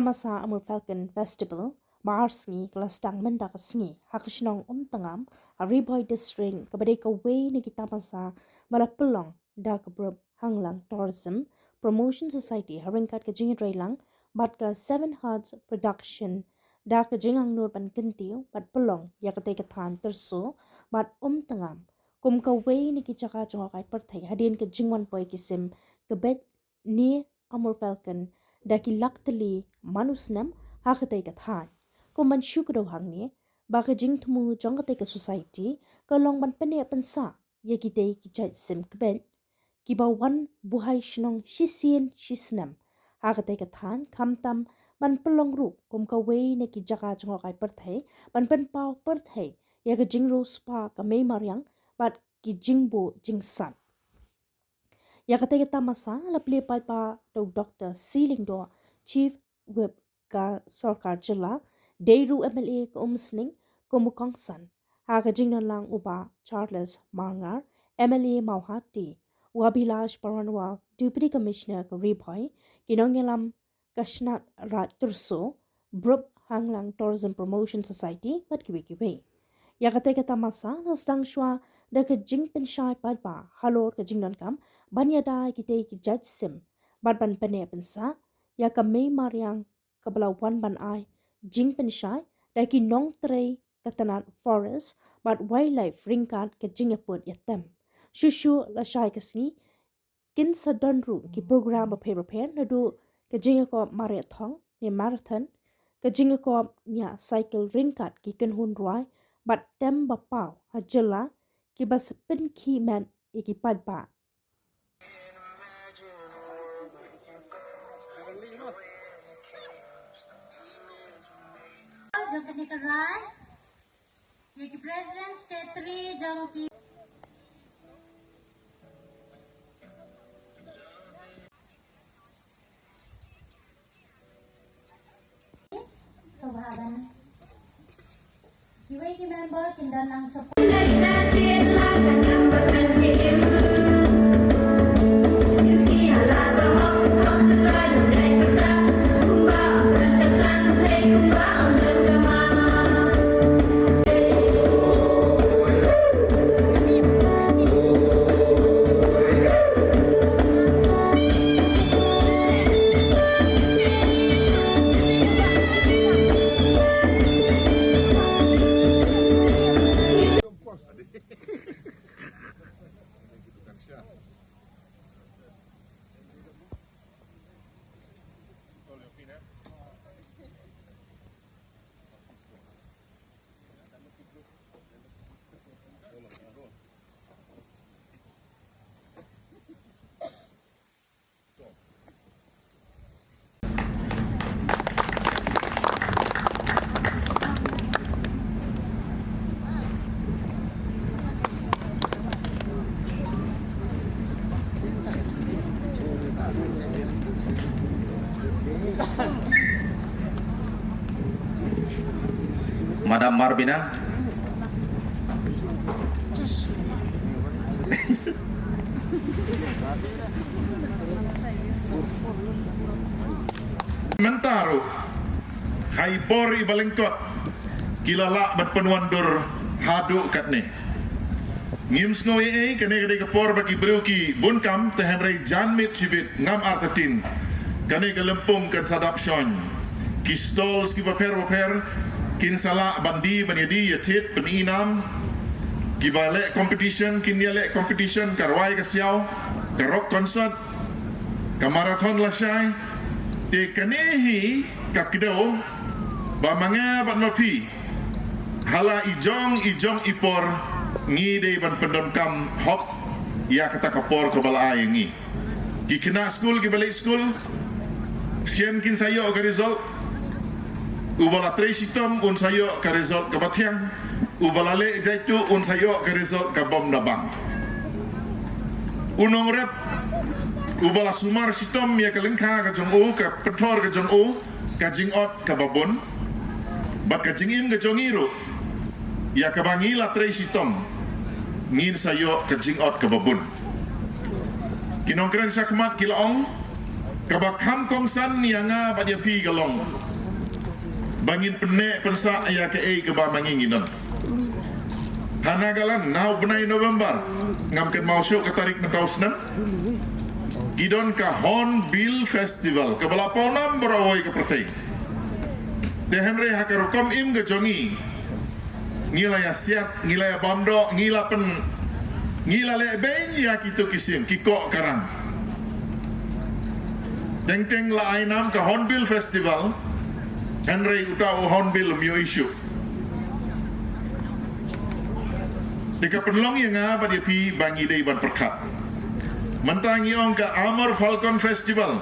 tamasa amur Falcon Festival Mars ngi kelas tang menda kasngi hakishnong tangam Ariboy District kabade ka way ni tamasa malapulong da kabrob hanglang tourism promotion society haringkat ka jingit railang bat ka Seven Hearts production da ka jingang nur pan kentiu bat pelong ya ka than terso bat tangam kum ka way ni chaka chonga kai perthai hadin ka jingwan poi kisim kabet ni amur Falcon daki laktali manusnam hakatai ka than ko man shukro hangne baka jing thumu jongate ka society ka long ban pane pansa yakite ki chai sim kben ki ba wan buhai shnong shisien shisnam hakatai ka than kamtam ban pelong ru kum ka we ne ki jaka jonga kai perthai ban pen pau perthai ya ka jing ro spa ka mei maryang bat ki jingbo jingsan ya kata kita masa lapli pai pa Dr. Silingdo Chief Whip ka Sarkar Jilla Deiru MLA ka umsning kumukongsan ha ka jingnan lang uba Charles Mangar MLA Mauhati Wabilash Paranwa Deputy Commissioner ka Riboy kinongyalam Kashnat Rat Turso Brup Hanglang Tourism Promotion Society bat kiwi ya kata kita masa nasdang shwa da ka jing penshai padpa halor ka jingnan kam banya dai kite ki judge sim bat ban pane pensa ya ka mei maryang ka balawan ban ai jing penshai da ki nong trei ka tanat forest bat wildlife ringkat ka jingaput yatem shushu la shai ka sni kin sadan ru ki program ba paper na do ka jingako marathon ka jingako nya cycle ringkat ki kan hun roi bat tem ba pau hajela ki bas pen ki man iki padpa jangki nikaran yaki president state 3 jangki sababan ki member kindan lang sa Madam Marbina. Mentaru hai bori balengkot kilala bat penwandur hadu katne ngim snoi kane kade kapor bagi bruki bunkam tehenrei janmit cibit ngam artatin kane kelempung kan sadap shon kistol ski paper kin sala bandi banyadi yatit peninam kibale competition kin yale competition karwai kasyau karok concert kamarathon lasai te kanehi kakdo ba manga bat mapi hala ijong ipor ngi de ban pendon-kam hop ya kata kapor ke bala ngi ki kena school ki balik school sien kin sayo ka result ubala tresitom un sayo ka result ka bathiang ubala le jaitu un sayo ka result ka bom nabang unong rep ubala sumar sitom ya ka lengka ka jong ka pentor ka jong ka jingot ka babon bat ka jingim ka jongiru ya ka bangila tresitom ngin sayo ka jingot ka babon kinongkren sakmat kilaong Kabak ham kong san nianga ba dia pi galong. Bangin penek pensa ya ke ke ba manginginan. Hanagalan now benai November ngamken mau syuk katarik mentausnan. Gidon ka Hornbill Festival ke balaponam berawai ke pertai. De Henry hakarukom im ke jongi. Ngila ya siap, ngila ya bondo, ngila le ben ya kitu kisim kiko karang. Teng la ainam ke Hornbill Festival. Henry utau Hornbill mio isu. Dika penlong yang apa dia pi bangi dei ban perkat. Mentangi ong ke Amur Falcon Festival.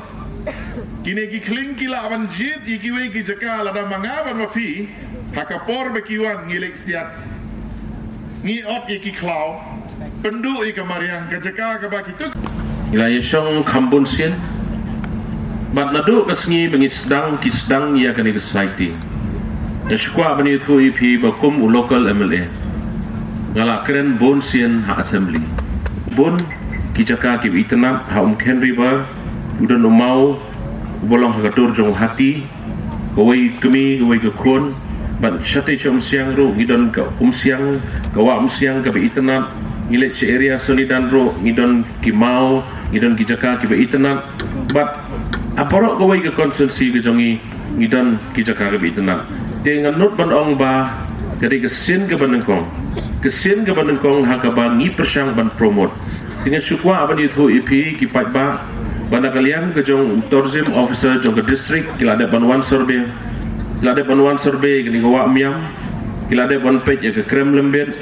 Kini ki kling kila awan jit ikiwe ki jaka lada mangaban mapi hakapor bekiwan ngilek siat. Ngi ot iki klau pendu ika mariang ke jaka ke bakitu. Ila yesong kambun sien. Bat nadu kesngi bengi sedang kisdang ya kani society. Yashkwa bani thu ipi bakum u local MLA. Ngala keren bon sien ha assembly. Bon kijaka ki itna ha Henry ba udan umau bolong hakatur jong hati kawai kemi kawai ke kon ban syate chom siang ro ngidon ka siang kawa siang ka itna ngilek che area sonidan ro ngidon ki mau ngidon kijaka ki itna but aparok kawai ke konsensi ke jongi ngidon kijaka ke itna dengan not ban ong ba kadi kesin ke banengkong hakaba ngi persang ban promote dengan syukwa aban itu IP kipat ba banda kalian ke jong tourism officer jong ke district kila ada banwan survey kini gawa miam kila ada ban page ya ke krem lembet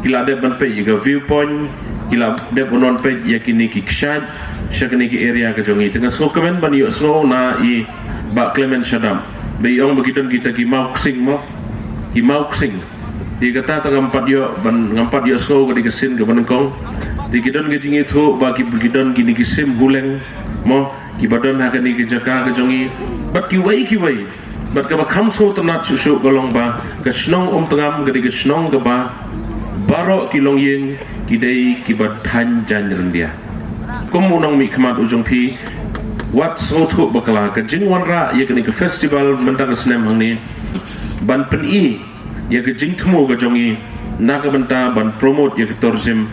kila ada ban page ya ke viewpoint kila ada banwan page ya kini ki kshad syakini ki area ke jong tengah so kemen ban yo so na I ba Clement Shadam beyong begidon kita ki mau ksing di kata ngampat yo so ke dikesin ke banengkong di gidon ke jingi thu bagi gidon gini kisim huleng mo ki badon ha kani ke jaka ke jongi bat ki wai bat ka kham so tanat chu golong ba ke snong tengam ke snong ke ba baro ki long yeng ki dei ki badhan jan rendia kum unang mi khmat ujong phi wat so thu bakala ke jingwan ra ye kani ke festival mentang snem hangni ban pen I ye ke jing thmu ke jongi na ka banta ban promote ye ke tourism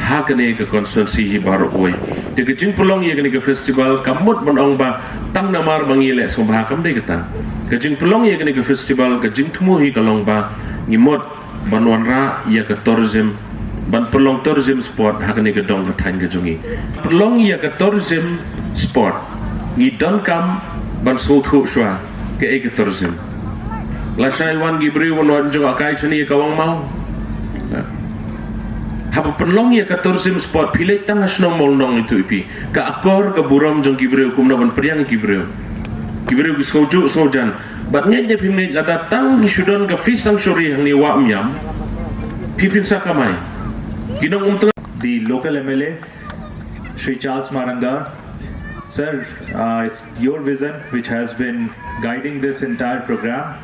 hakane ke konsensi hi baru koi de ke jing pulong ye ke festival kamut bonong ba tang namar bangile so ba kam de kata ke jing pulong ye ke festival ke jing thmu hi kalong ba ngimot banwan ra ye ke tourism ban pulong tourism sport hakane ke dong ke than ke jongi pulong ye ke tourism sport ngi don kam ban so thu shwa ke tourism la shai wan gibri won jong akai shani kawang mau haba perlong ya ka tourism spot pilih tang asno molnong itu ipi ka akor ka buram jong kibreu kumna ban priang kibreu ki sojan bat ngenya pimne lada tang sudon ka fish sanctuary hang ni wa myam pipin sakamai ginong the local MLA Shri Charles Maranga. Sir, it's your vision which has been guiding this entire program.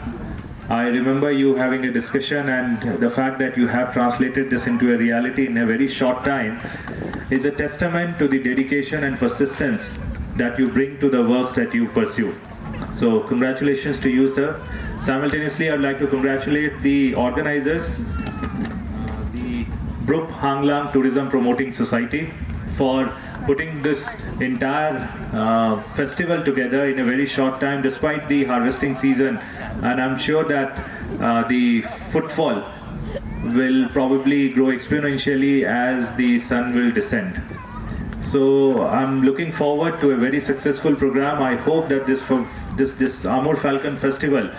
I remember you having a discussion, and the fact that you have translated this into a reality in a very short time is a testament to the dedication and persistence that you bring to the works that you pursue. So congratulations to you, sir. Simultaneously, I'd like to congratulate the organizers, the Brup Hanglang Tourism Promoting Society, for putting this entire festival together in a very short time despite the harvesting season, and I'm sure that the footfall will probably grow exponentially as the sun will descend. So I'm looking forward to a very successful program. I hope that this Amur Falcon Festival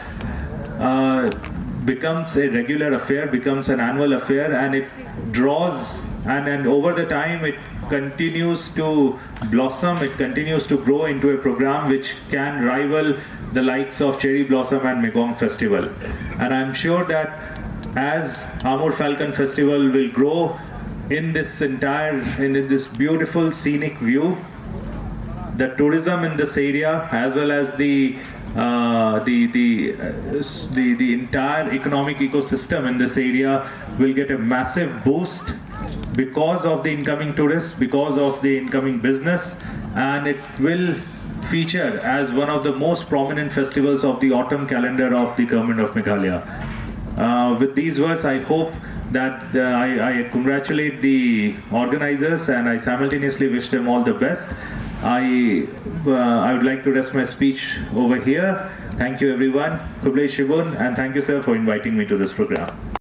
becomes a regular affair, becomes an annual affair, and it draws and over the time it continues to blossom, it continues to grow into a program which can rival the likes of Cherry Blossom and Megong Festival. And I'm sure that as Amur Falcon Festival will grow in this beautiful scenic view, the tourism in this area as well as the entire economic ecosystem in this area will get a massive boost because of the incoming tourists, because of the incoming business, and it will feature as one of the most prominent festivals of the autumn calendar of the government of Meghalaya. With these words, I hope that I congratulate the organizers and I simultaneously wish them all the best. I would like to rest my speech over here. Thank you everyone. Kublai Shibun, and thank you sir for inviting me to this program.